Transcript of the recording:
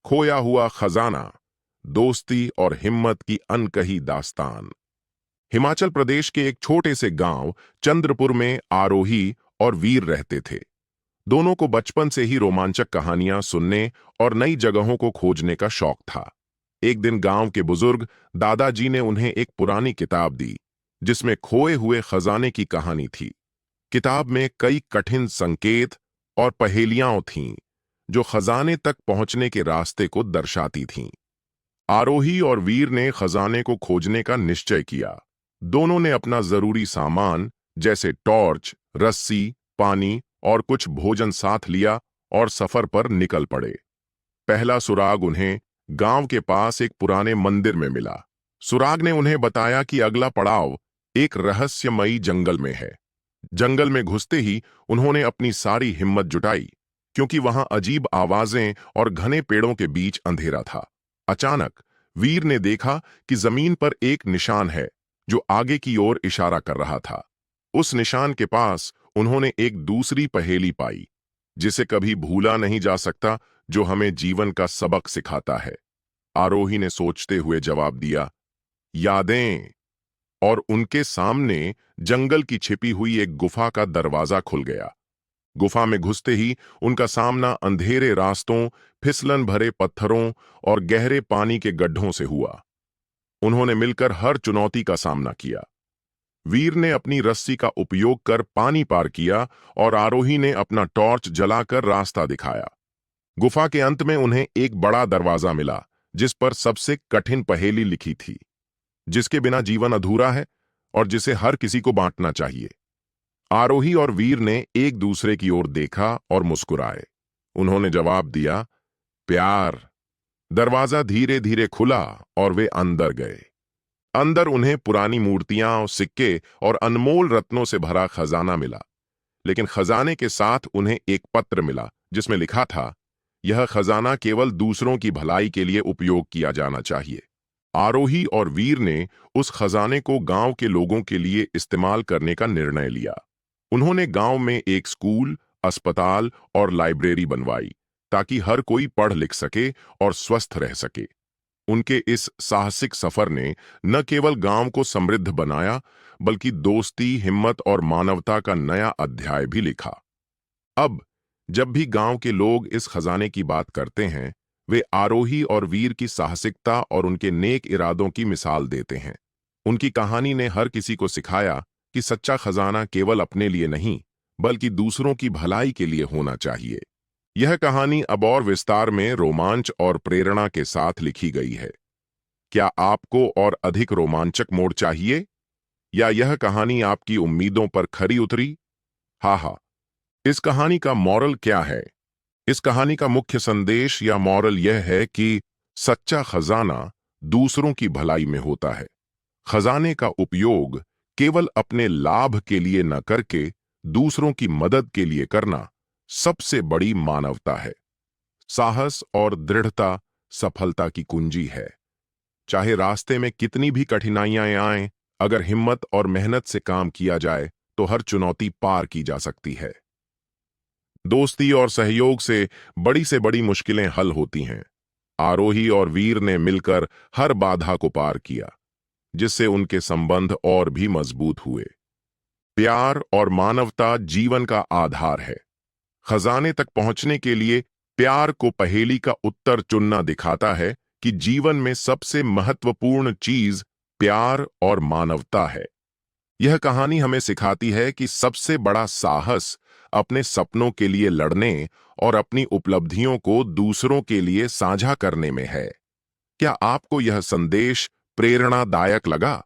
खोया हुआ खजाना, दोस्ती और हिम्मत की अनकही दास्तान। हिमाचल प्रदेश के एक छोटे से गांव चंद्रपुर में आरोही और वीर रहते थे। दोनों को बचपन से ही रोमांचक कहानियां सुनने और नई जगहों को खोजने का शौक था। एक दिन गांव के बुजुर्ग दादाजी ने उन्हें एक पुरानी किताब दी, जिसमें खोए हुए खजाने की कहानी थी। किताब में कई कठिन संकेत और पहेलियां थीं, जो खजाने तक पहुंचने के रास्ते को दर्शाती थीं। आरोही और वीर ने खजाने को खोजने का निश्चय किया। दोनों ने अपना जरूरी सामान जैसे टॉर्च, रस्सी, पानी और कुछ भोजन साथ लिया और सफर पर निकल पड़े। पहला सुराग उन्हें गांव के पास एक पुराने मंदिर में मिला। सुराग ने उन्हें बताया कि अगला पड़ाव एक रहस्यमयी जंगल में है। जंगल में घुसते ही उन्होंने अपनी सारी हिम्मत जुटाई, क्योंकि वहां अजीब आवाजें और घने पेड़ों के बीच अंधेरा था। अचानक वीर ने देखा कि जमीन पर एक निशान है, जो आगे की ओर इशारा कर रहा था। उस निशान के पास उन्होंने एक दूसरी पहेली पाई, जिसे कभी भूला नहीं जा सकता, जो हमें जीवन का सबक सिखाता है। आरोही ने सोचते हुए जवाब दिया, यादें। और उनके सामने जंगल की छिपी हुई एक गुफा का दरवाजा खुल गया। गुफा में घुसते ही उनका सामना अंधेरे रास्तों, फिसलन भरे पत्थरों और गहरे पानी के गड्ढों से हुआ। उन्होंने मिलकर हर चुनौती का सामना किया। वीर ने अपनी रस्सी का उपयोग कर पानी पार किया और आरोही ने अपना टॉर्च जलाकर रास्ता दिखाया। गुफा के अंत में उन्हें एक बड़ा दरवाजा मिला, जिस पर सबसे कठिन पहेली लिखी थी, जिसके बिना जीवन अधूरा है और जिसे हर किसी को बांटना चाहिए। आरोही और वीर ने एक दूसरे की ओर देखा और मुस्कुराए। उन्होंने जवाब दिया, प्यार। दरवाजा धीरे धीरे खुला और वे अंदर गए। अंदर उन्हें पुरानी मूर्तियां, सिक्के और अनमोल रत्नों से भरा खजाना मिला। लेकिन खजाने के साथ उन्हें एक पत्र मिला, जिसमें लिखा था, यह खजाना केवल दूसरों की भलाई के लिए उपयोग किया जाना चाहिए। आरोही और वीर ने उस खजाने को गांव के लोगों के लिए इस्तेमाल करने का निर्णय लिया। उन्होंने गांव में एक स्कूल, अस्पताल और लाइब्रेरी बनवाई, ताकि हर कोई पढ़ लिख सके और स्वस्थ रह सके। उनके इस साहसिक सफर ने न केवल गांव को समृद्ध बनाया, बल्कि दोस्ती, हिम्मत और मानवता का नया अध्याय भी लिखा। अब जब भी गांव के लोग इस खजाने की बात करते हैं, वे आरोही और वीर की साहसिकता और उनके नेक इरादों की मिसाल देते हैं। उनकी कहानी ने हर किसी को सिखाया कि सच्चा खजाना केवल अपने लिए नहीं, बल्कि दूसरों की भलाई के लिए होना चाहिए। यह कहानी अब और विस्तार में रोमांच और प्रेरणा के साथ लिखी गई है। क्या आपको और अधिक रोमांचक मोड़ चाहिए, या यह कहानी आपकी उम्मीदों पर खरी उतरी? हाँ, इस कहानी का मॉरल क्या है? इस कहानी का मुख्य संदेश या मॉरल यह है कि सच्चा खजाना दूसरों की भलाई में होता है। खजाने का उपयोग केवल अपने लाभ के लिए न करके दूसरों की मदद के लिए करना सबसे बड़ी मानवता है। साहस और दृढ़ता सफलता की कुंजी है। चाहे रास्ते में कितनी भी कठिनाइयां आएं, अगर हिम्मत और मेहनत से काम किया जाए तो हर चुनौती पार की जा सकती है। दोस्ती और सहयोग से बड़ी मुश्किलें हल होती हैं। आरोही और वीर ने मिलकर हर बाधा को पार किया, जिससे उनके संबंध और भी मजबूत हुए। प्यार और मानवता जीवन का आधार है। खजाने तक पहुंचने के लिए प्यार को पहेली का उत्तर चुनना दिखाता है कि जीवन में सबसे महत्वपूर्ण चीज प्यार और मानवता है। यह कहानी हमें सिखाती है कि सबसे बड़ा साहस अपने सपनों के लिए लड़ने और अपनी उपलब्धियों को दूसरों के लिए साझा करने में है। क्या आपको यह संदेश प्रेरणादायक लगा?